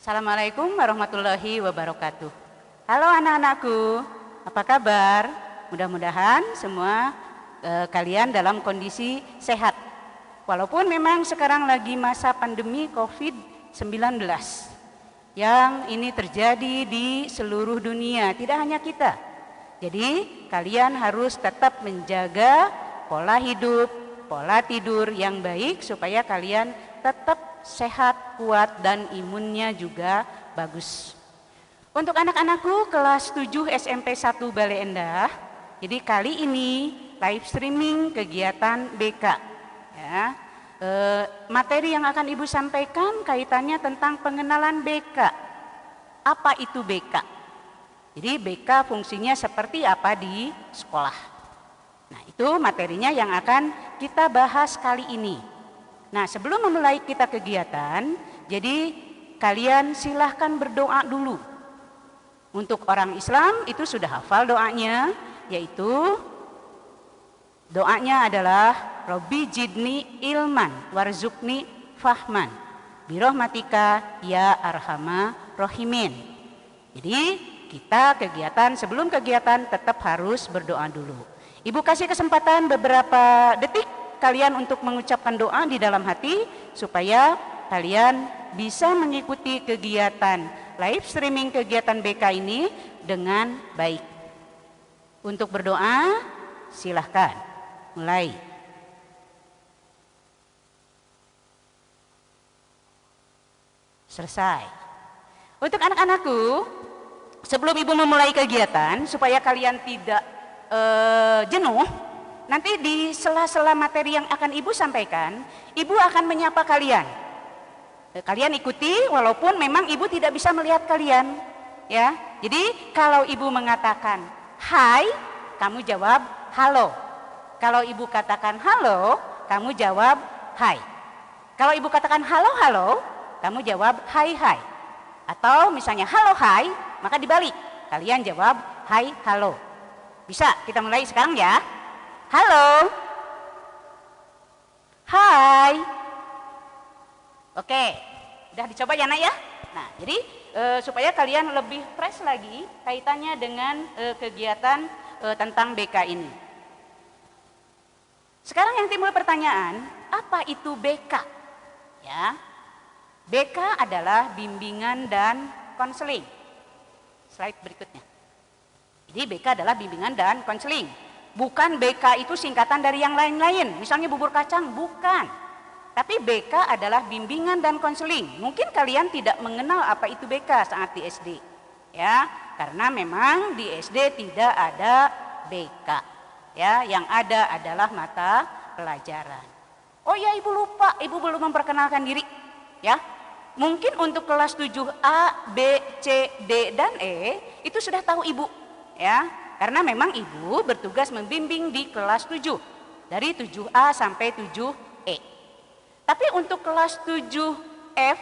Assalamualaikum warahmatullahi wabarakatuh. Halo anak-anakku, apa kabar? Mudah-mudahan semua kalian dalam kondisi sehat. Walaupun memang sekarang lagi masa pandemi COVID-19 yang ini terjadi di seluruh dunia, tidak hanya kita. Jadi kalian harus tetap menjaga pola hidup, pola tidur yang baik supaya kalian tetap sehat, kuat, dan imunnya juga bagus. Untuk anak-anakku kelas 7 SMP 1 Bale Endah, jadi kali ini live streaming kegiatan BK. Ya, materi yang akan Ibu sampaikan kaitannya tentang pengenalan BK. Apa itu BK? Jadi BK fungsinya seperti apa di sekolah. Nah, itu materinya yang akan kita bahas kali ini. Nah, sebelum memulai kita kegiatan, jadi kalian silahkan berdoa dulu. Untuk orang Islam itu sudah hafal doanya, yaitu doanya adalah Robbi jidni ilman warzukni fahman birahmatika ya arhamar rahimin. Jadi kita sebelum kegiatan tetap harus berdoa dulu. Ibu kasih kesempatan beberapa detik kalian untuk mengucapkan doa di dalam hati supaya kalian bisa mengikuti kegiatan live streaming kegiatan BK ini dengan baik. Untuk berdoa silahkan mulai. Selesai. Untuk anak-anakku, sebelum Ibu memulai kegiatan supaya kalian tidak jenuh, nanti di sela-sela materi yang akan Ibu sampaikan, Ibu akan menyapa kalian. Kalian ikuti walaupun memang Ibu tidak bisa melihat kalian, ya. Jadi kalau Ibu mengatakan hai, kamu jawab halo. Kalau Ibu katakan halo, kamu jawab hai. Kalau Ibu katakan halo halo, kamu jawab hai hai. Atau misalnya halo hai, maka dibalik. Kalian jawab hai halo. Bisa? Kita mulai sekarang ya. Halo. Hai. Oke, udah dicoba ya nak ya. Nah, jadi supaya kalian lebih fresh lagi kaitannya dengan kegiatan tentang BK ini. Sekarang yang timbul pertanyaan, apa itu BK? Ya, BK adalah bimbingan dan konseling. Slide berikutnya. Jadi BK adalah bimbingan dan konseling. Bukan BK itu singkatan dari yang lain-lain, misalnya bubur kacang, bukan. Tapi BK adalah bimbingan dan konseling. Mungkin kalian tidak mengenal apa itu BK saat di SD. Ya, karena memang di SD tidak ada BK. Ya, yang ada adalah mata pelajaran. Oh ya, Ibu lupa, Ibu belum memperkenalkan diri. Ya. Mungkin untuk kelas 7A, B, C, D, dan E itu sudah tahu Ibu. Ya. Karena memang Ibu bertugas membimbing di kelas 7 dari 7A sampai 7E. Tapi untuk kelas 7F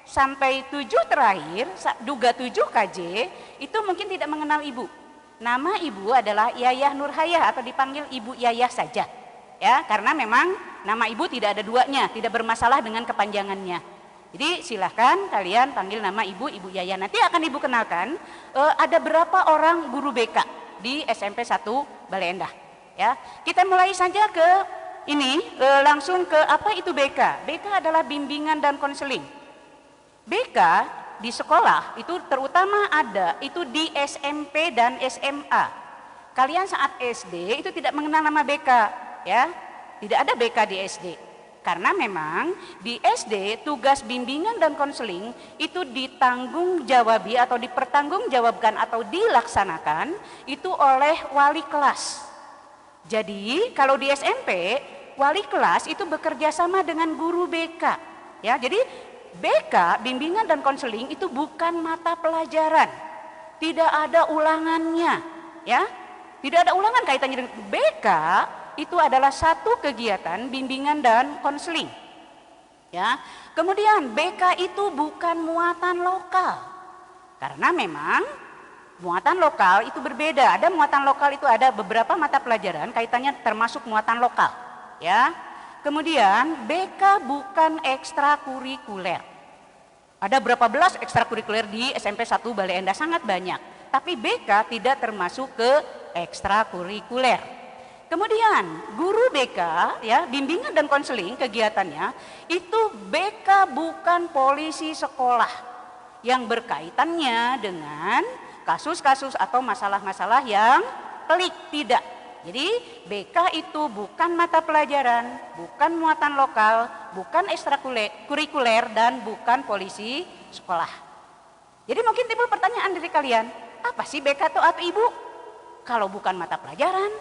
sampai 7 terakhir, duga 7 KJ, itu mungkin tidak mengenal Ibu. Nama Ibu adalah Yayah Nurhayah atau dipanggil Ibu Yayah saja. Ya, karena memang nama Ibu tidak ada duanya, tidak bermasalah dengan kepanjangannya. Jadi silahkan kalian panggil nama Ibu, Ibu Yayah. Nanti akan Ibu kenalkan ada berapa orang guru BK di SMP 1 Bale Endah. Ya, kita mulai saja ke ini, langsung ke apa itu BK. BK adalah bimbingan dan konseling. BK di sekolah itu terutama ada itu di SMP dan SMA. Kalian saat SD itu tidak mengenal nama BK, ya. Tidak ada BK di SD. Karena memang di SD tugas bimbingan dan konseling itu ditanggung-jawabi atau dipertanggungjawabkan atau dilaksanakan itu oleh wali kelas. Jadi kalau di SMP wali kelas itu bekerja sama dengan guru BK. Ya, jadi BK bimbingan dan konseling itu bukan mata pelajaran. Tidak ada ulangannya, ya. Tidak ada ulangan kaitannya dengan BK. Itu adalah satu kegiatan bimbingan dan konseling. Ya. Kemudian BK itu bukan muatan lokal. Karena memang muatan lokal itu berbeda. Ada muatan lokal itu ada beberapa mata pelajaran kaitannya termasuk muatan lokal. Ya. Kemudian BK bukan ekstrakurikuler. Ada berapa belas ekstrakurikuler di SMP 1 Bale Endah, sangat banyak. Tapi BK tidak termasuk ke ekstrakurikuler. Kemudian guru BK ya, bimbingan dan konseling kegiatannya itu BK bukan polisi sekolah yang berkaitannya dengan kasus-kasus atau masalah-masalah yang pelik, tidak. Jadi BK itu bukan mata pelajaran, bukan muatan lokal, bukan ekstrakurikuler, dan bukan polisi sekolah. Jadi mungkin timbul pertanyaan dari kalian, apa sih BK atau Ibu? Kalau bukan mata pelajaran,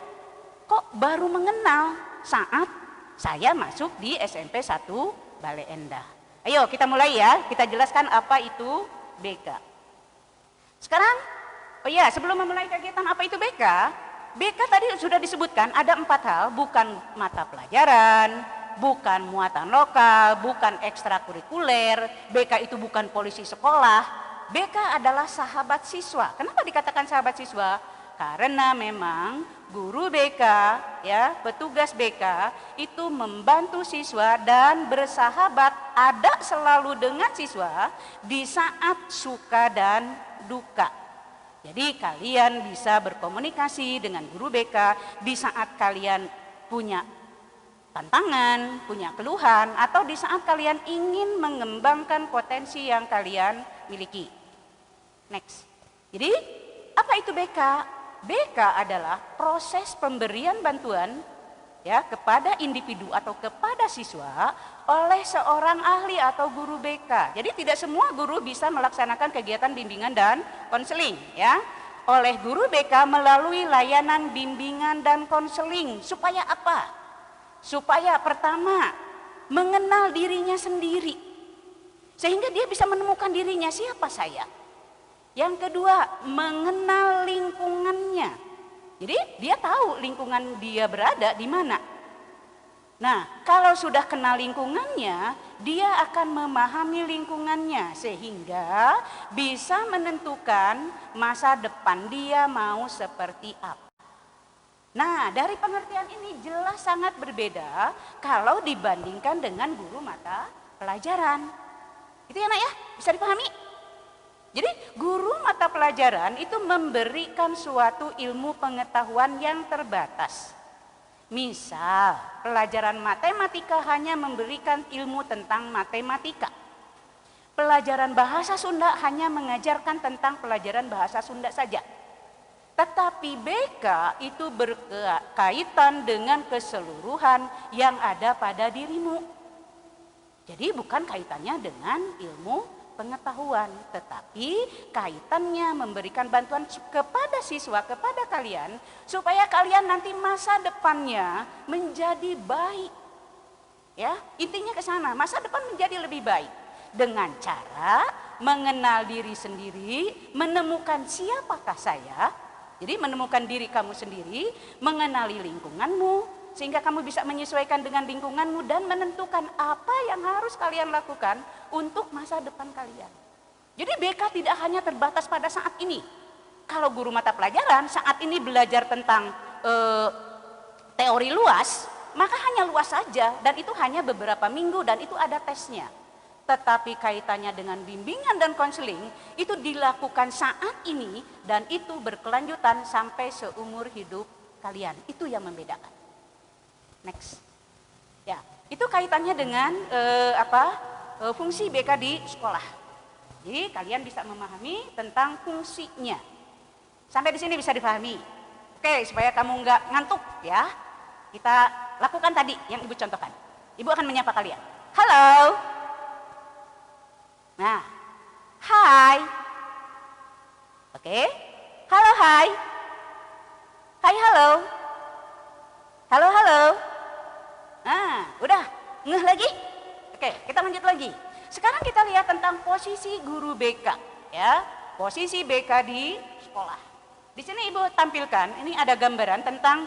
kok baru mengenal saat saya masuk di SMP 1 Bale Endah. Ayo kita mulai ya, kita jelaskan apa itu BK. Sekarang, oh ya, sebelum memulai kegiatan apa itu BK, BK tadi sudah disebutkan ada 4 hal, bukan mata pelajaran, bukan muatan lokal, bukan ekstrakurikuler, BK itu bukan polisi sekolah, BK adalah sahabat siswa. Kenapa dikatakan sahabat siswa? Karena memang guru BK, ya, petugas BK itu membantu siswa dan bersahabat, ada selalu dengan siswa di saat suka dan duka. Jadi kalian bisa berkomunikasi dengan guru BK di saat kalian punya tantangan, punya keluhan, atau di saat kalian ingin mengembangkan potensi yang kalian miliki. Next. Jadi apa itu BK? BK adalah proses pemberian bantuan ya kepada individu atau kepada siswa oleh seorang ahli atau guru BK. Jadi tidak semua guru bisa melaksanakan kegiatan bimbingan dan konseling ya. Oleh guru BK melalui layanan bimbingan dan konseling. Supaya apa? Supaya pertama mengenal dirinya sendiri. Sehingga dia bisa menemukan dirinya, siapa saya? Yang kedua, mengenal lingkungannya. Jadi dia tahu lingkungan dia berada di mana. Nah, kalau sudah kenal lingkungannya, dia akan memahami lingkungannya sehingga bisa menentukan masa depan dia mau seperti apa. Nah, dari pengertian ini jelas sangat berbeda kalau dibandingkan dengan guru mata pelajaran. Itu ya nak ya, bisa dipahami? Jadi guru mata pelajaran itu memberikan suatu ilmu pengetahuan yang terbatas. Misal pelajaran matematika hanya memberikan ilmu tentang matematika. Pelajaran bahasa Sunda hanya mengajarkan tentang pelajaran bahasa Sunda saja. Tetapi BK itu berkaitan dengan keseluruhan yang ada pada dirimu. Jadi bukan kaitannya dengan ilmu pengetahuan, tetapi kaitannya memberikan bantuan kepada siswa, kepada kalian, supaya kalian nanti masa depannya menjadi baik. Ya, intinya ke sana, masa depan menjadi lebih baik dengan cara mengenal diri sendiri, menemukan siapakah saya. Jadi menemukan diri kamu sendiri, mengenali lingkunganmu, sehingga kamu bisa menyesuaikan dengan lingkunganmu dan menentukan apa yang harus kalian lakukan untuk masa depan kalian. Jadi BK tidak hanya terbatas pada saat ini. Kalau guru mata pelajaran saat ini belajar tentang teori luas, maka hanya luas saja dan itu hanya beberapa minggu dan itu ada tesnya. Tetapi kaitannya dengan bimbingan dan konseling itu dilakukan saat ini dan itu berkelanjutan sampai seumur hidup kalian. Itu yang membedakan. Next. Ya, itu kaitannya dengan fungsi BK di sekolah. Jadi kalian bisa memahami tentang fungsinya. Sampai di sini bisa dipahami. Oke, supaya kamu nggak ngantuk ya. Kita lakukan tadi yang Ibu contohkan. Ibu akan menyapa kalian. Halo. Nah, hai. Oke. Halo, hai. Hai, halo. Halo, halo. Nah, udah, ngeh lagi? Oke, kita lanjut lagi. Sekarang kita lihat tentang posisi guru BK, ya. Posisi BK di sekolah. Di sini Ibu tampilkan, ini ada gambaran tentang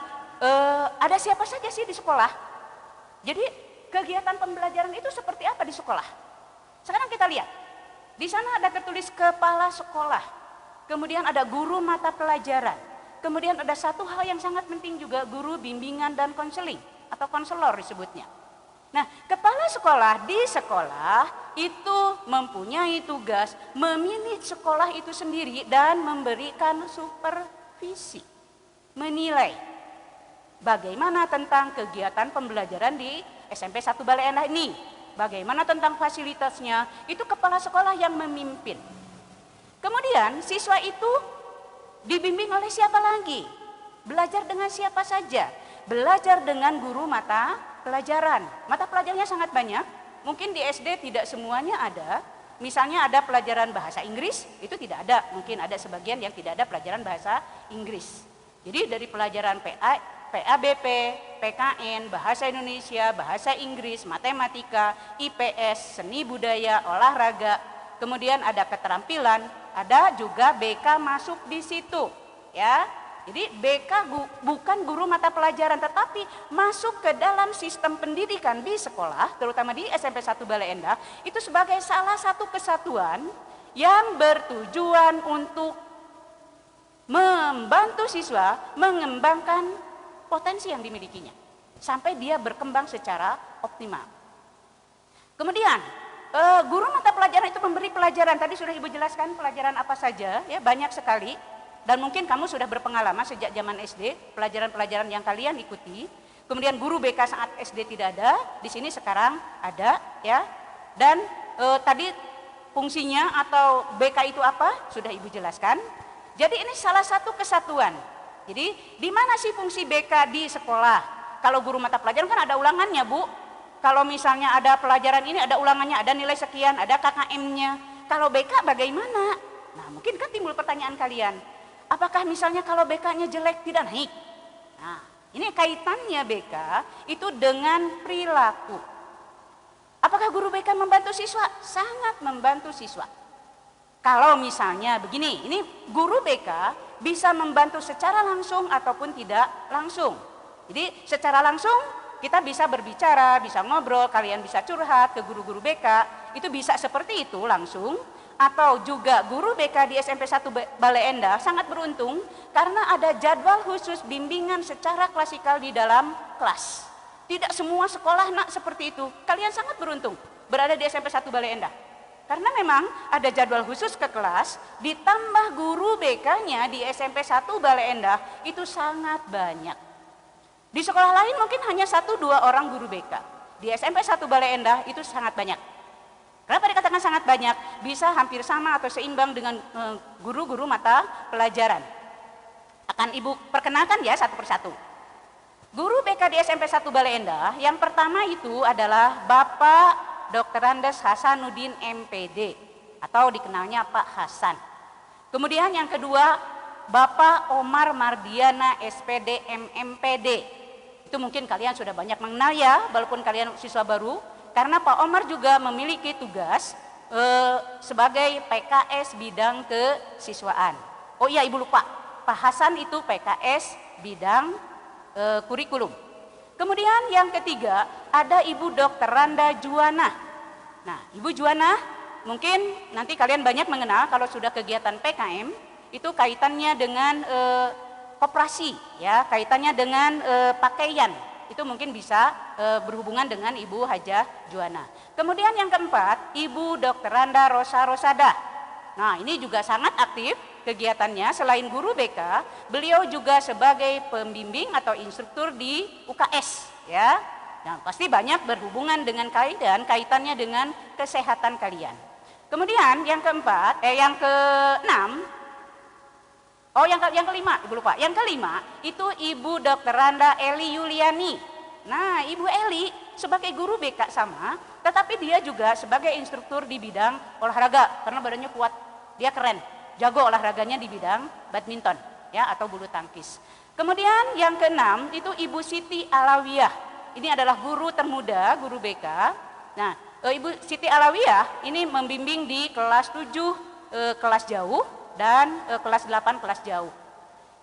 ada siapa saja sih di sekolah. Jadi kegiatan pembelajaran itu seperti apa di sekolah? Sekarang kita lihat. Di sana ada tertulis kepala sekolah. Kemudian ada guru mata pelajaran. Kemudian ada satu hal yang sangat penting juga, guru bimbingan dan konseling atau konselor disebutnya. Nah, kepala sekolah di sekolah itu mempunyai tugas memilih sekolah itu sendiri dan memberikan supervisi, menilai bagaimana tentang kegiatan pembelajaran di SMP 1 Bale Endah ini, bagaimana tentang fasilitasnya, itu kepala sekolah yang memimpin. Kemudian siswa itu dibimbing oleh siapa lagi? Belajar dengan siapa saja? Belajar dengan guru mata pelajaran. Mata pelajarannya sangat banyak. Mungkin di SD tidak semuanya ada. Misalnya ada pelajaran bahasa Inggris, itu tidak ada. Mungkin ada sebagian yang tidak ada pelajaran bahasa Inggris. Jadi dari pelajaran PABP, PKN, bahasa Indonesia, bahasa Inggris, matematika, IPS, seni budaya, olahraga, kemudian ada keterampilan, ada juga BK masuk di situ, ya. Jadi BK bukan guru mata pelajaran, tetapi masuk ke dalam sistem pendidikan di sekolah, terutama di SMP 1 Bale Endah, itu sebagai salah satu kesatuan yang bertujuan untuk membantu siswa mengembangkan potensi yang dimilikinya, sampai dia berkembang secara optimal. Kemudian, guru mata pelajaran itu memberi pelajaran, tadi sudah Ibu jelaskan pelajaran apa saja, ya banyak sekali. Dan mungkin kamu sudah berpengalaman sejak zaman SD, pelajaran-pelajaran yang kalian ikuti. Kemudian guru BK saat SD tidak ada, di sini sekarang ada, ya. Dan tadi fungsinya atau BK itu apa? Sudah Ibu jelaskan. Jadi ini salah satu kesatuan. Jadi di mana sih fungsi BK di sekolah? Kalau guru mata pelajaran kan ada ulangannya, Bu. Kalau misalnya ada pelajaran ini ada ulangannya, ada nilai sekian, ada KKM-nya. Kalau BK bagaimana? Nah, mungkin kan timbul pertanyaan kalian. Apakah misalnya kalau BK-nya jelek tidak naik? Nah, ini kaitannya BK itu dengan perilaku. Apakah guru BK membantu siswa? Sangat membantu siswa. Kalau misalnya begini, ini guru BK bisa membantu secara langsung ataupun tidak langsung. Jadi secara langsung kita bisa berbicara, bisa ngobrol, kalian bisa curhat ke guru-guru BK, itu bisa seperti itu langsung. Atau juga guru BK di SMP 1 Bale Endah sangat beruntung karena ada jadwal khusus bimbingan secara klasikal di dalam kelas. Tidak semua sekolah nak seperti itu. Kalian sangat beruntung berada di SMP 1 Bale Endah. Karena memang ada jadwal khusus ke kelas, ditambah guru BK-nya di SMP 1 Bale Endah itu sangat banyak. Di sekolah lain mungkin hanya 1-2 orang guru BK. Di SMP 1 Bale Endah itu sangat banyak. Kenapa dikatakan sangat banyak? Bisa hampir sama atau seimbang dengan guru-guru mata pelajaran. Akan Ibu perkenalkan ya satu persatu. Guru BK di SMP 1 Bale Endah yang pertama itu adalah Bapak Dr. Andes Hasanuddin MPD atau dikenalnya Pak Hasan. Kemudian yang kedua Bapak Omar Mardiana SPD MMPD. Itu mungkin kalian sudah banyak mengenal ya, walaupun kalian siswa baru. Karena Pak Omar juga memiliki tugas sebagai PKS bidang kesiswaan. Oh iya Ibu lupa, Pak Hasan itu PKS bidang kurikulum. Kemudian yang ketiga ada Ibu Dr. Randa Juwana. Nah Ibu Juwana mungkin nanti kalian banyak mengenal kalau sudah kegiatan PKM itu kaitannya dengan koperasi, ya kaitannya dengan pakaian. Itu mungkin bisa berhubungan dengan Ibu Hajah Juwana. Kemudian yang keempat, Ibu Dr. Randa Rosa Rosada. Nah, ini juga sangat aktif kegiatannya. Selain guru BK, beliau juga sebagai pembimbing atau instruktur di UKS, ya. Nah, pasti banyak berhubungan dengan kaitannya dengan kesehatan kalian. Kemudian yang keempat, yang keenam, yang kelima, Ibu lupa. Yang kelima itu Ibu Dr. Randa Eli Yuliani. Nah, Ibu Eli sebagai guru BK sama, tetapi dia juga sebagai instruktur di bidang olahraga karena badannya kuat. Dia keren, jago olahraganya di bidang badminton, ya atau bulu tangkis. Kemudian yang keenam itu Ibu Siti Alawiyah. Ini adalah guru termuda, guru BK. Nah, Ibu Siti Alawiyah ini membimbing di kelas 7 kelas jauh dan kelas 8 kelas jauh.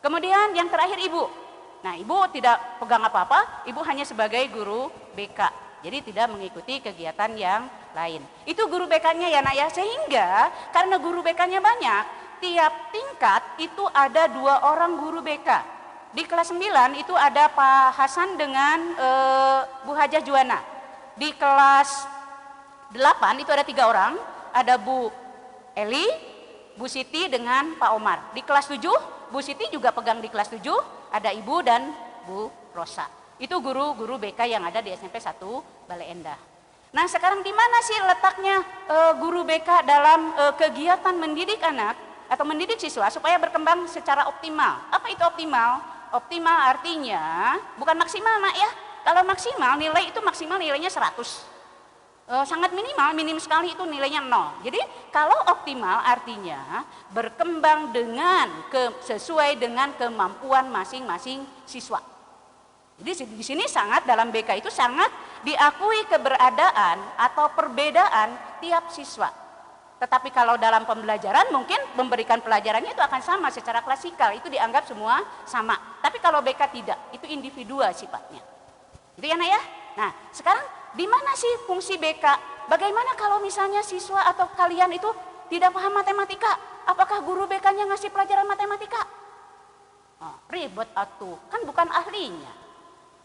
Kemudian yang terakhir Ibu. Nah, Ibu tidak pegang apa-apa, Ibu hanya sebagai guru BK. Jadi tidak mengikuti kegiatan yang lain. Itu guru BK-nya ya nak ya. Sehingga karena guru BK-nya banyak, tiap tingkat itu ada 2 orang guru BK. Di kelas 9 itu ada Pak Hasan dengan Bu Hajah Juwana. Di kelas 8 itu ada 3 orang. ada Bu Eli, Bu Siti dengan Pak Omar. Di kelas 7, Bu Siti juga pegang di kelas 7, ada Ibu dan Bu Rosa. Itu guru-guru BK yang ada di SMP 1 Bale Endah. Nah sekarang di mana sih letaknya guru BK dalam kegiatan mendidik anak atau mendidik siswa supaya berkembang secara optimal? Apa itu optimal? Optimal artinya bukan maksimal nak ya. Kalau maksimal nilai itu maksimal nilainya 100. Sangat minimal, minim sekali itu nilainya 0. Jadi kalau optimal artinya berkembang sesuai dengan kemampuan masing-masing siswa. Jadi di sini sangat dalam BK itu sangat diakui keberadaan atau perbedaan tiap siswa. Tetapi kalau dalam pembelajaran mungkin memberikan pelajarannya itu akan sama secara klasikal, itu dianggap semua sama. Tapi kalau BK tidak, itu individual sifatnya. Itu ya nak ya? Nah sekarang di mana sih fungsi BK? Bagaimana kalau misalnya siswa atau kalian itu tidak paham matematika? Apakah guru BK-nya ngasih pelajaran matematika? Ribet atuh, kan bukan ahlinya.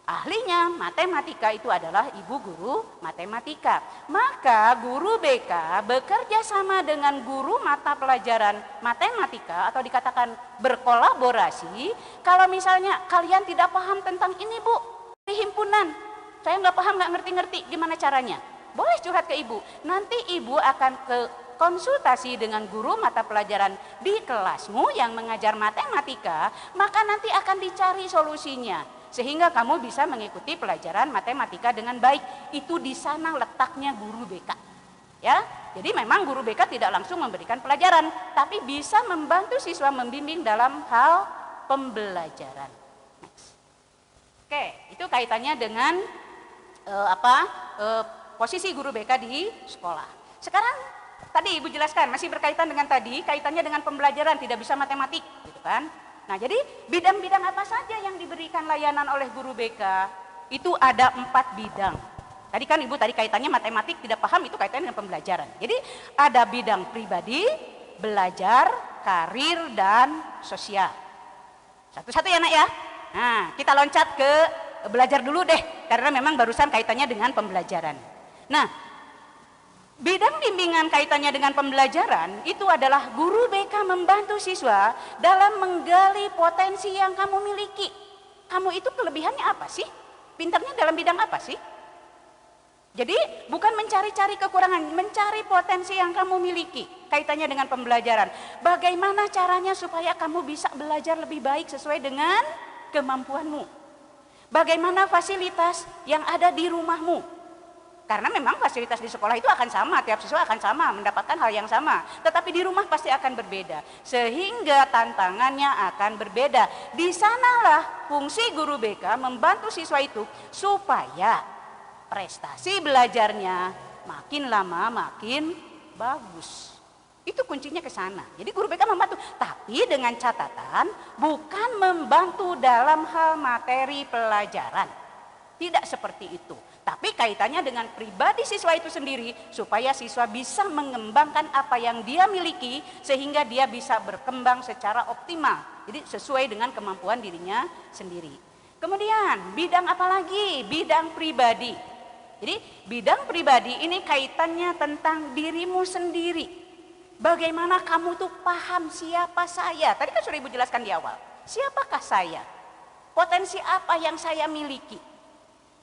Ahlinya matematika itu adalah ibu guru matematika. Maka guru BK bekerja sama dengan guru mata pelajaran matematika atau dikatakan berkolaborasi. Kalau misalnya kalian tidak paham tentang ini Bu, di himpunan, saya nggak paham, nggak ngerti-ngerti, gimana caranya? Boleh curhat ke ibu. Nanti ibu akan ke konsultasi dengan guru mata pelajaran di kelasmu yang mengajar matematika, maka nanti akan dicari solusinya. Sehingga kamu bisa mengikuti pelajaran matematika dengan baik. Itu di sana letaknya guru BK. Ya, jadi memang guru BK tidak langsung memberikan pelajaran, tapi bisa membantu siswa membimbing dalam hal pembelajaran. Next. Oke, itu kaitannya dengan posisi guru BK di sekolah. Sekarang tadi Ibu jelaskan masih berkaitan dengan tadi, kaitannya dengan pembelajaran, tidak bisa matematik, gitu kan? Nah jadi bidang-bidang apa saja yang diberikan layanan oleh guru BK? Itu ada 4 bidang. Tadi kan Ibu kaitannya matematik tidak paham, itu kaitannya dengan pembelajaran. Jadi ada bidang pribadi, belajar, karir, dan sosial. Satu-satu ya nak ya. Nah kita loncat ke belajar dulu deh, karena memang barusan kaitannya dengan pembelajaran. Nah bidang bimbingan kaitannya dengan pembelajaran itu adalah guru BK membantu siswa dalam menggali potensi yang kamu miliki. Kamu itu kelebihannya apa sih? Pintarnya dalam bidang apa sih? Jadi bukan mencari-cari kekurangan, mencari potensi yang kamu miliki kaitannya dengan pembelajaran. Bagaimana caranya supaya kamu bisa belajar lebih baik sesuai dengan kemampuanmu? Bagaimana fasilitas yang ada di rumahmu? Karena memang fasilitas di sekolah itu akan sama, tiap siswa akan sama, mendapatkan hal yang sama. Tetapi di rumah pasti akan berbeda, sehingga tantangannya akan berbeda. Di sanalah fungsi guru BK membantu siswa itu supaya prestasi belajarnya makin lama makin bagus. Itu kuncinya ke sana. Jadi guru BK membantu, tapi dengan catatan bukan membantu dalam hal materi pelajaran. Tidak seperti itu. Tapi kaitannya dengan pribadi siswa itu sendiri supaya siswa bisa mengembangkan apa yang dia miliki sehingga dia bisa berkembang secara optimal. Jadi sesuai dengan kemampuan dirinya sendiri. Kemudian bidang apa lagi? Bidang pribadi. Jadi bidang pribadi ini kaitannya tentang dirimu sendiri. Bagaimana kamu tuh paham siapa saya? Tadi kan sudah Ibu jelaskan di awal. Siapakah saya? Potensi apa yang saya miliki?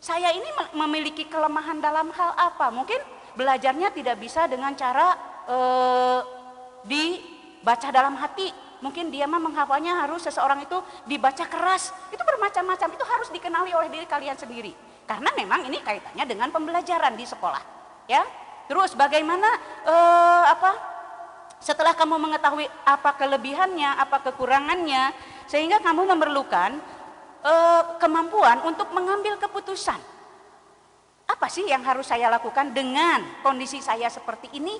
Saya ini memiliki kelemahan dalam hal apa? Mungkin belajarnya tidak bisa dengan cara dibaca dalam hati. Mungkin dia menghafalnya harus seseorang itu dibaca keras. Itu bermacam-macam, itu harus dikenali oleh diri kalian sendiri. Karena memang ini kaitannya dengan pembelajaran di sekolah. Ya. Terus bagaimana setelah kamu mengetahui apa kelebihannya, apa kekurangannya, sehingga kamu memerlukan kemampuan untuk mengambil keputusan. Apa sih yang harus saya lakukan dengan kondisi saya seperti ini?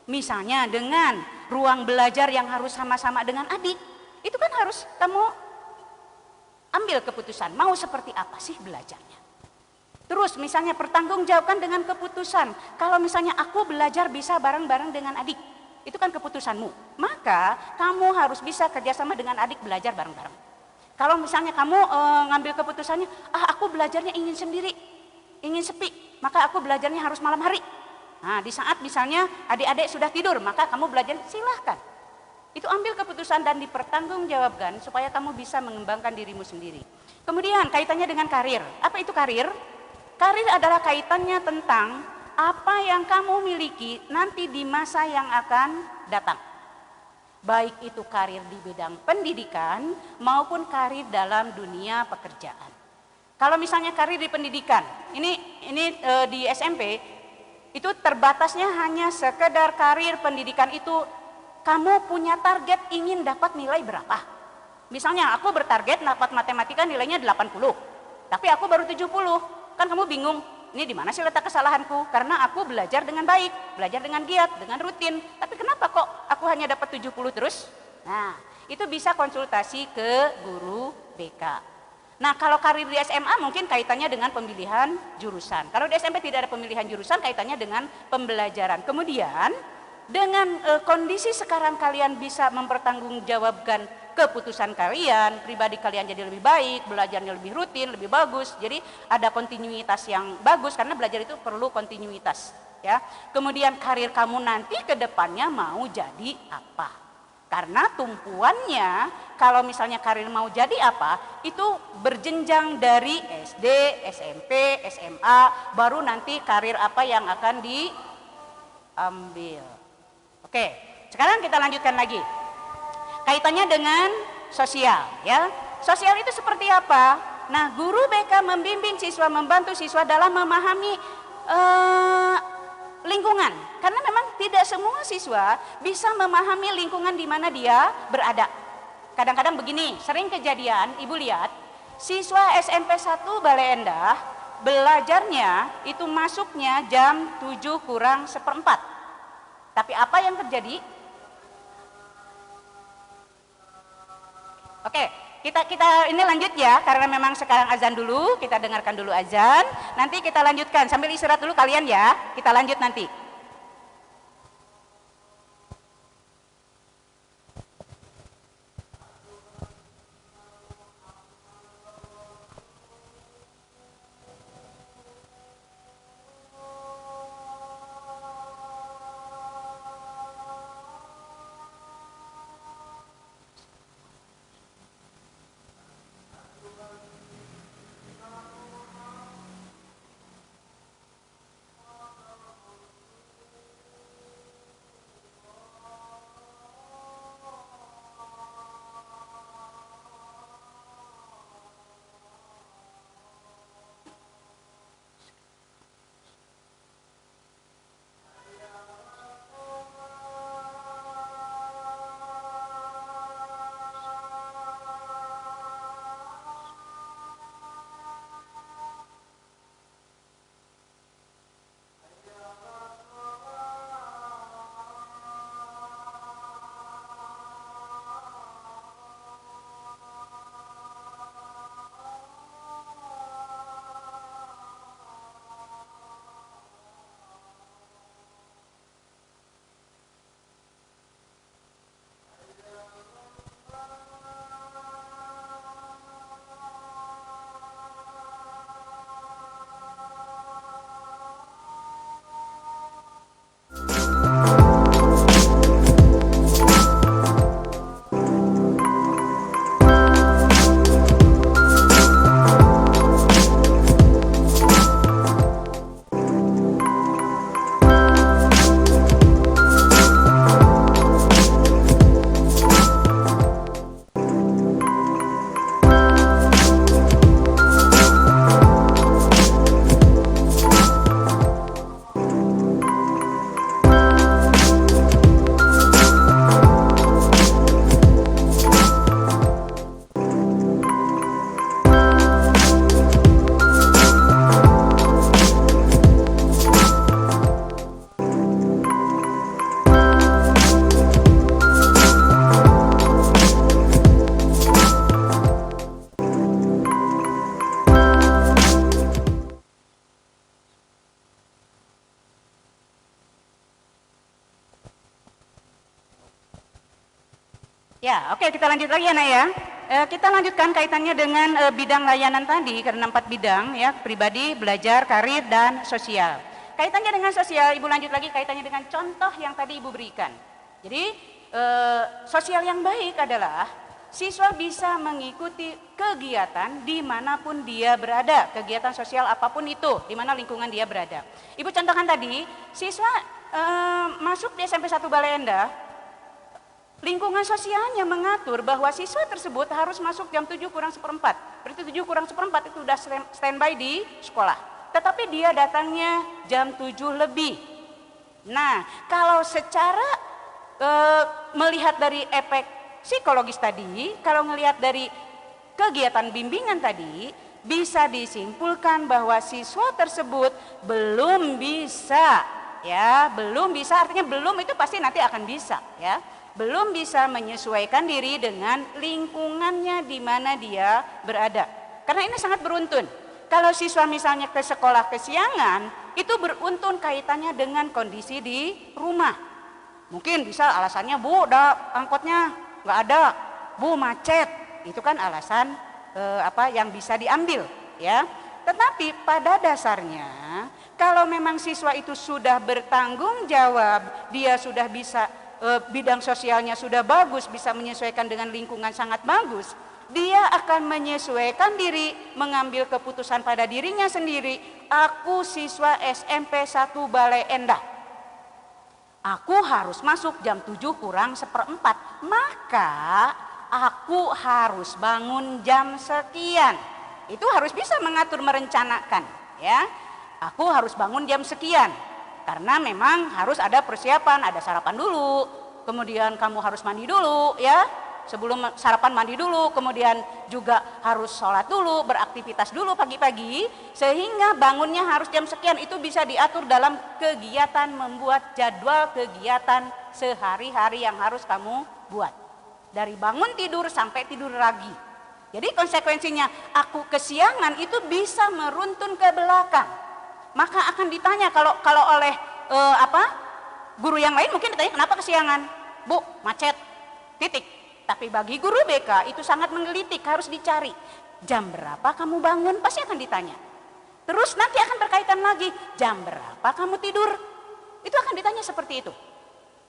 Misalnya dengan ruang belajar yang harus sama-sama dengan adik. Itu kan harus kamu ambil keputusan. Mau seperti apa sih belajarnya? Terus misalnya pertanggungjawabkan dengan keputusan. Kalau misalnya aku belajar bisa bareng-bareng dengan adik. Itu kan keputusanmu. Maka kamu harus bisa kerjasama dengan adik belajar bareng-bareng. Kalau misalnya kamu ngambil keputusannya, aku belajarnya ingin sendiri, ingin sepi, maka aku belajarnya harus malam hari. Nah, di saat misalnya adik-adik sudah tidur, maka kamu belajar, silahkan. Itu ambil keputusan dan dipertanggungjawabkan supaya kamu bisa mengembangkan dirimu sendiri. Kemudian kaitannya dengan karir. Apa itu karir? Karir adalah kaitannya tentang apa yang kamu miliki nanti di masa yang akan datang. Baik itu karir di bidang pendidikan maupun karir dalam dunia pekerjaan. Kalau misalnya karir di pendidikan, ini di SMP itu terbatasnya hanya sekedar karir pendidikan itu kamu punya target ingin dapat nilai berapa. Misalnya aku bertarget dapat matematika nilainya 80, tapi aku baru 70. Kan kamu bingung, ini di mana sih letak kesalahanku? Karena aku belajar dengan baik, belajar dengan giat, dengan rutin. Tapi kenapa kok aku hanya dapat 70 terus? Nah, itu bisa konsultasi ke guru BK. Nah, kalau karir di SMA mungkin kaitannya dengan pemilihan jurusan. Kalau di SMP tidak ada pemilihan jurusan, kaitannya dengan pembelajaran. Kemudian dengan kondisi sekarang kalian bisa mempertanggungjawabkan keputusan kalian, pribadi kalian jadi lebih baik, belajarnya lebih rutin, lebih bagus. Jadi ada kontinuitas yang bagus karena belajar itu perlu kontinuitas, ya. Kemudian karir kamu nanti ke depannya mau jadi apa? Karena tumpuannya kalau misalnya karir mau jadi apa, itu berjenjang dari SD, SMP, SMA, baru nanti karir apa yang akan diambil. Oke, sekarang kita lanjutkan lagi. Kaitannya dengan sosial, ya. Sosial itu seperti apa? Nah, guru BK membimbing siswa, membantu siswa dalam memahami lingkungan. Karena memang tidak semua siswa bisa memahami lingkungan di mana dia berada. Kadang-kadang begini, sering kejadian, Ibu lihat, siswa SMP 1 Bale Endah belajarnya itu masuknya jam 7 kurang seperempat. Tapi apa yang terjadi? Oke, kita ini lanjut ya, karena memang sekarang azan dulu, kita dengarkan dulu azan, nanti kita lanjutkan sambil istirahat dulu kalian ya, kita lanjut nanti. Ya, oke, kita lanjut lagi ya, Nak ya. Kita lanjutkan kaitannya dengan bidang layanan tadi, karena 4 bidang ya, pribadi, belajar, karir, dan sosial. kaitannya dengan sosial, Ibu lanjut lagi kaitannya dengan contoh yang tadi Ibu berikan. Jadi sosial yang baik adalah siswa bisa mengikuti kegiatan dimanapun dia berada, kegiatan sosial apapun itu, di mana lingkungan dia berada. Ibu contohkan tadi, siswa masuk di SMP 1 Bale Endah, lingkungan sosialnya mengatur bahwa siswa tersebut harus masuk jam 7 kurang seperempat. Berarti 7 kurang seperempat itu sudah standby di sekolah. Tetapi dia datangnya jam 7 lebih. Nah, kalau secara melihat dari efek psikologis tadi, kalau melihat dari kegiatan bimbingan tadi, bisa disimpulkan bahwa siswa tersebut belum bisa, ya, belum bisa artinya belum itu pasti nanti akan bisa, ya. Belum bisa menyesuaikan diri dengan lingkungannya di mana dia berada. Karena ini sangat beruntun. Kalau siswa misalnya ke sekolah kesiangan, itu beruntun kaitannya dengan kondisi di rumah. Mungkin bisa alasannya, Bu, angkotnya nggak ada, Bu, macet. Itu kan alasan yang bisa diambil, ya. Tetapi pada dasarnya kalau memang siswa itu sudah bertanggung jawab, dia sudah bisa bidang sosialnya sudah bagus, bisa menyesuaikan dengan lingkungan sangat bagus, dia akan menyesuaikan diri, mengambil keputusan pada dirinya sendiri. Aku siswa SMP 1 Bale Endah, aku harus masuk jam 7 kurang seperempat, maka aku harus bangun jam sekian. Itu harus bisa mengatur, merencanakan, ya. Aku harus bangun jam sekian, karena memang harus ada persiapan, ada sarapan dulu, kemudian kamu harus mandi dulu, ya. Sebelum sarapan mandi dulu, kemudian juga harus sholat dulu, beraktivitas dulu pagi-pagi, sehingga bangunnya harus jam sekian. Itu bisa diatur dalam kegiatan, membuat jadwal kegiatan sehari-hari yang harus kamu buat. Dari bangun tidur sampai tidur lagi. Jadi konsekuensinya aku kesiangan itu bisa meruntun ke belakang. Maka akan ditanya kalau oleh guru yang lain mungkin ditanya kenapa kesiangan? Bu, macet, titik. Tapi bagi guru BK itu sangat menggelitik, harus dicari. Jam berapa kamu bangun? Pasti akan ditanya. Terus nanti akan berkaitan lagi, jam berapa kamu tidur? Itu akan ditanya seperti itu.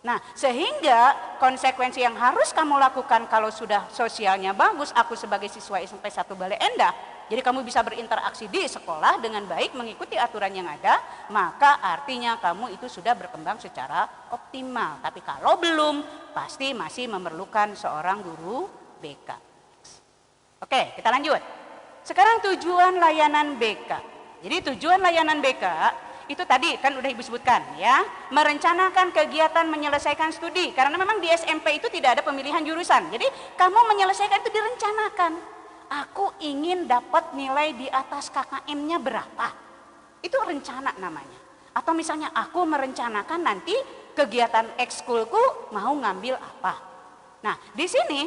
Nah, sehingga konsekuensi yang harus kamu lakukan kalau sudah sosialnya bagus, aku sebagai siswa SMP 1 Bale Endah, jadi kamu bisa berinteraksi di sekolah dengan baik, mengikuti aturan yang ada, maka artinya kamu itu sudah berkembang secara optimal. Tapi kalau belum, pasti masih memerlukan seorang guru BK. Oke, kita lanjut. Sekarang tujuan layanan BK. Jadi tujuan layanan BK itu tadi kan udah Ibu sebutkan, ya, merencanakan kegiatan menyelesaikan studi. Karena memang di SMP itu tidak ada pemilihan jurusan. Jadi kamu menyelesaikan itu direncanakan. Aku ingin dapat nilai di atas KKM-nya berapa. Itu rencana namanya. Atau misalnya aku merencanakan nanti kegiatan ekskulku mau ngambil apa. Nah, di sini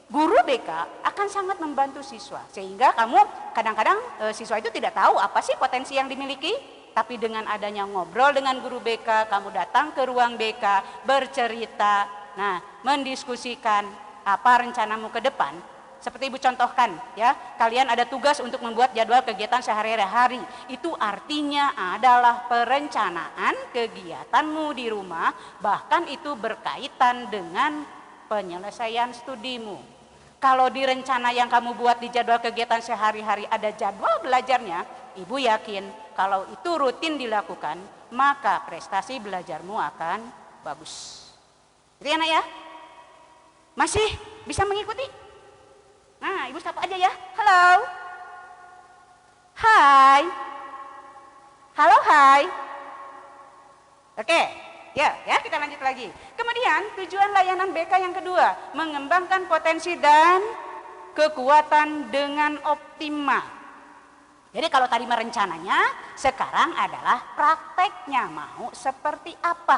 guru BK akan sangat membantu siswa. Sehingga kamu kadang-kadang siswa itu tidak tahu apa sih potensi yang dimiliki. Tapi dengan adanya ngobrol dengan guru BK, kamu datang ke ruang BK, bercerita, nah, mendiskusikan apa rencanamu ke depan. Seperti Ibu contohkan, ya, kalian ada tugas untuk membuat jadwal kegiatan sehari-hari. Itu artinya adalah perencanaan kegiatanmu di rumah, bahkan itu berkaitan dengan penyelesaian studimu. Kalau di rencana yang kamu buat di jadwal kegiatan sehari-hari ada jadwal belajarnya, Ibu yakin kalau itu rutin dilakukan, maka prestasi belajarmu akan bagus. Jadi anak ya, masih bisa mengikuti? Nah, Ibu sapa aja ya. Halo. Hai. Halo, hai. Oke, ya kita lanjut lagi. Kemudian tujuan layanan BK yang kedua, mengembangkan potensi dan kekuatan dengan optimal. Jadi kalau tadi merencananya, sekarang adalah prakteknya mau seperti apa.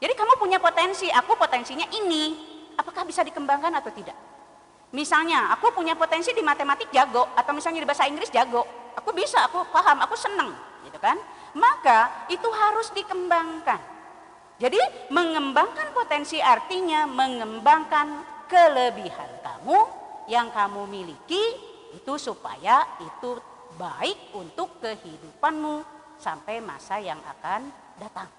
Jadi kamu punya potensi, aku potensinya ini, apakah bisa dikembangkan atau tidak? Misalnya aku punya potensi di matematik jago, atau misalnya di bahasa Inggris jago, aku bisa, aku paham, aku seneng, gitu kan? Maka itu harus dikembangkan. Jadi mengembangkan potensi artinya mengembangkan kelebihan kamu yang kamu miliki itu supaya itu baik untuk kehidupanmu sampai masa yang akan datang.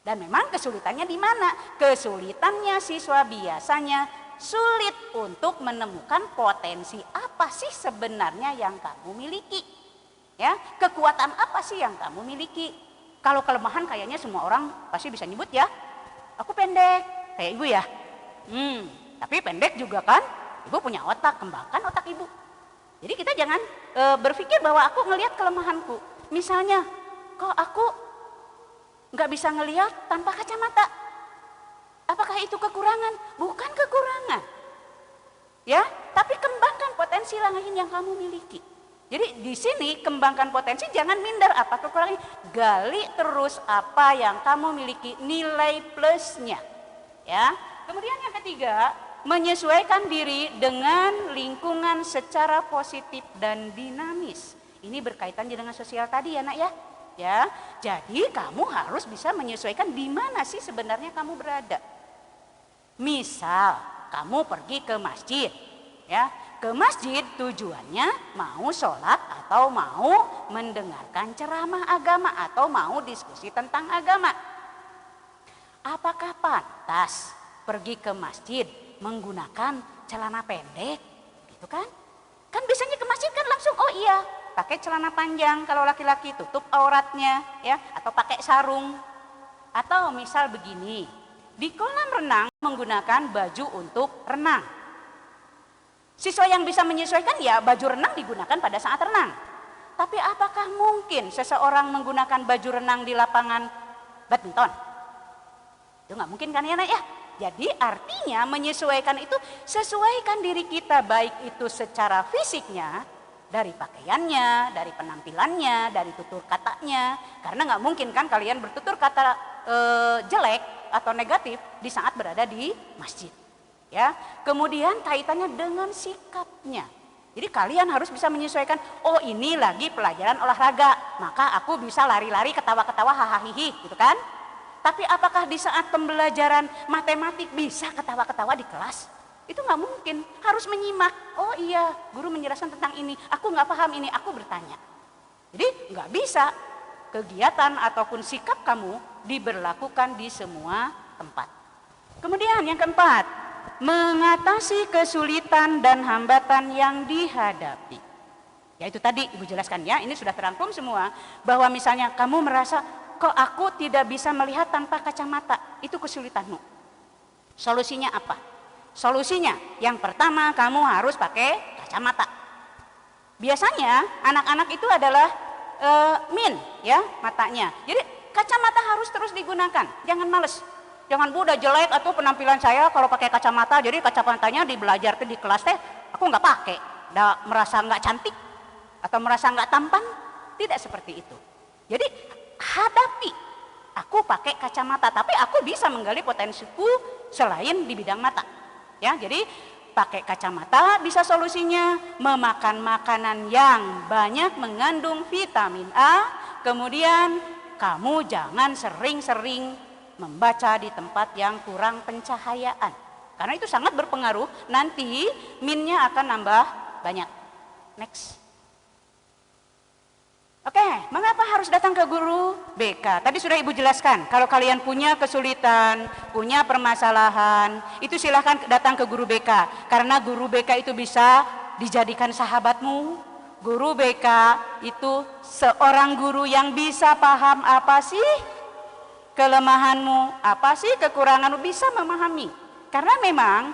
Dan memang kesulitannya di mana? Kesulitannya siswa biasanya sulit untuk menemukan potensi apa sih sebenarnya yang kamu miliki. Ya, kekuatan apa sih yang kamu miliki? Kalau kelemahan kayaknya semua orang pasti bisa nyebut ya. Aku pendek, kayak ibu ya. Tapi pendek juga kan, ibu punya otak, kembangkan otak ibu. Jadi kita jangan berpikir bahwa aku ngelihat kelemahanku. Misalnya, kok aku nggak bisa ngelihat tanpa kacamata? Apakah itu kekurangan? Bukan kekurangan. Ya, tapi kembangkan potensi lain yang kamu miliki. Jadi di sini kembangkan potensi, jangan minder apa kekurangannya. Gali terus apa yang kamu miliki, nilai plusnya. Ya. Kemudian yang ketiga, menyesuaikan diri dengan lingkungan secara positif dan dinamis. Ini berkaitan dengan sosial tadi ya nak ya. Ya, jadi kamu harus bisa menyesuaikan di mana sih sebenarnya kamu berada. Misal kamu pergi ke masjid, ya, ke masjid tujuannya mau sholat atau mau mendengarkan ceramah agama atau mau diskusi tentang agama. Apakah pantas pergi ke masjid menggunakan celana pendek, gitu kan? Kan biasanya ke masjid kan langsung oh iya pakai celana panjang kalau laki-laki tutup auratnya, ya, atau pakai sarung. Atau misal begini, di kolam renang menggunakan baju untuk renang. Siswa yang bisa menyesuaikan ya baju renang digunakan pada saat renang. Tapi apakah mungkin seseorang menggunakan baju renang di lapangan badminton? Itu nggak mungkin kan ya nak ya? Jadi artinya menyesuaikan itu sesuaikan diri kita baik itu secara fisiknya, dari pakaiannya, dari penampilannya, dari tutur katanya. Karena nggak mungkin kan kalian bertutur kata jelek atau negatif di saat berada di masjid. Ya, kemudian kaitannya dengan sikapnya. Jadi kalian harus bisa menyesuaikan, oh ini lagi pelajaran olahraga, maka aku bisa lari-lari ketawa-ketawa hahaha gitu kan. Tapi apakah di saat pembelajaran matematik bisa ketawa-ketawa di kelas? Itu nggak mungkin, harus menyimak. Oh iya, guru menjelaskan tentang ini, aku nggak paham ini, aku bertanya. Jadi nggak bisa kegiatan ataupun sikap kamu diberlakukan di semua tempat. Kemudian yang keempat, mengatasi kesulitan dan hambatan yang dihadapi. Ya itu tadi ibu jelaskan ya, ini sudah terangkum semua. Bahwa misalnya kamu merasa, kok aku tidak bisa melihat tanpa kacamata, itu kesulitanmu. Solusinya apa? Solusinya yang pertama kamu harus pakai kacamata. Biasanya anak-anak itu adalah min ya matanya. Jadi kacamata harus terus digunakan, jangan males. Jangan bu udah jelek atau penampilan saya kalau pakai kacamata, jadi kacamatanya di belajar di kelas teh aku nggak pakai, merasa nggak cantik atau merasa nggak tampan, tidak seperti itu. Jadi hadapi, aku pakai kacamata, tapi aku bisa menggali potensiku selain di bidang mata. Ya, jadi pakai kacamata bisa solusinya memakan makanan yang banyak mengandung vitamin A, kemudian kamu jangan sering-sering membaca di tempat yang kurang pencahayaan. Karena itu sangat berpengaruh, nanti minnya akan nambah banyak. Next. Oke, mengapa harus datang ke guru BK? Tadi sudah ibu jelaskan, kalau kalian punya kesulitan, punya permasalahan, itu silahkan datang ke guru BK. Karena guru BK itu bisa dijadikan sahabatmu. Guru BK itu seorang guru yang bisa paham apa sih kelemahanmu, apa sih kekuranganmu, bisa memahami. Karena memang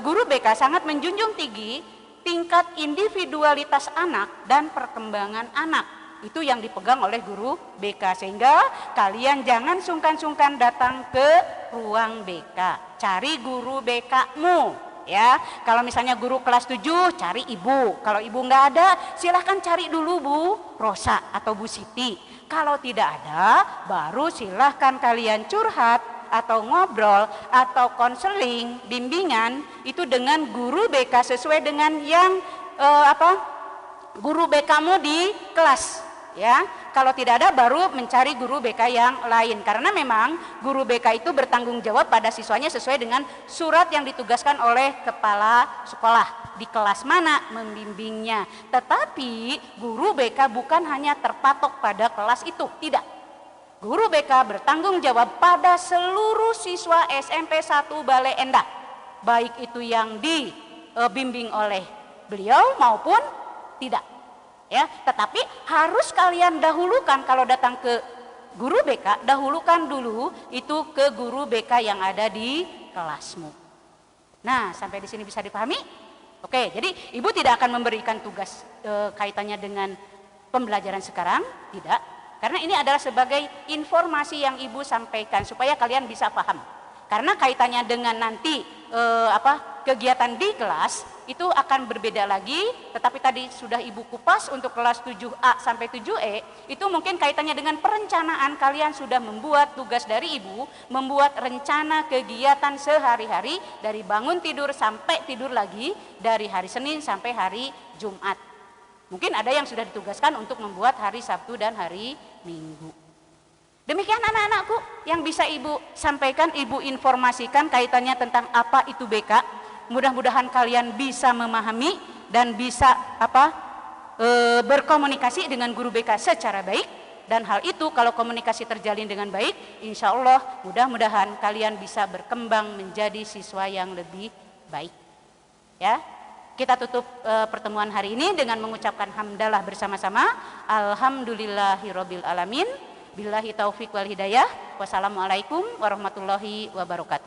guru BK sangat menjunjung tinggi tingkat individualitas anak dan perkembangan anak. Itu yang dipegang oleh guru BK, sehingga kalian jangan sungkan-sungkan datang ke ruang BK. Cari guru BK-mu ya. Kalau misalnya guru kelas 7 cari ibu. Kalau ibu nggak ada silahkan cari dulu Bu Rosa atau Bu Siti. Kalau tidak ada baru silahkan kalian curhat atau ngobrol atau konseling, bimbingan itu dengan guru BK sesuai dengan yang guru BK-mu di kelas. ya. Kalau tidak ada baru mencari guru BK yang lain, karena memang guru BK itu bertanggung jawab pada siswanya sesuai dengan surat yang ditugaskan oleh kepala sekolah, di kelas mana membimbingnya. Tetapi guru BK bukan hanya terpatok pada kelas itu, tidak. Guru BK bertanggung jawab pada seluruh siswa SMP 1 Bale Endah, baik itu yang dibimbing oleh beliau maupun tidak. Ya, tetapi harus kalian dahulukan kalau datang ke guru BK, dahulukan dulu itu ke guru BK yang ada di kelasmu. Nah, sampai di sini bisa dipahami? Oke, jadi ibu tidak akan memberikan tugas kaitannya dengan pembelajaran sekarang, tidak. Karena ini adalah sebagai informasi yang ibu sampaikan supaya kalian bisa paham. Karena kaitannya dengan nanti kegiatan di kelas itu akan berbeda lagi, tetapi tadi sudah ibu kupas untuk kelas 7A sampai 7E, itu mungkin kaitannya dengan perencanaan. Kalian sudah membuat tugas dari ibu, membuat rencana kegiatan sehari-hari dari bangun tidur sampai tidur lagi, dari hari Senin sampai hari Jumat. Mungkin ada yang sudah ditugaskan untuk membuat hari Sabtu dan hari Minggu. Demikian anak-anakku yang bisa ibu sampaikan, ibu informasikan kaitannya tentang apa itu BK. Mudah-mudahan kalian bisa memahami dan bisa berkomunikasi dengan guru BK secara baik. Dan hal itu kalau komunikasi terjalin dengan baik, insya Allah mudah-mudahan kalian bisa berkembang menjadi siswa yang lebih baik. Ya, kita tutup pertemuan hari ini dengan mengucapkan hamdalah bersama-sama. Alhamdulillahirobbil alamin. Billahi taufik wal hidayah. Wassalamualaikum warahmatullahi wabarakatuh.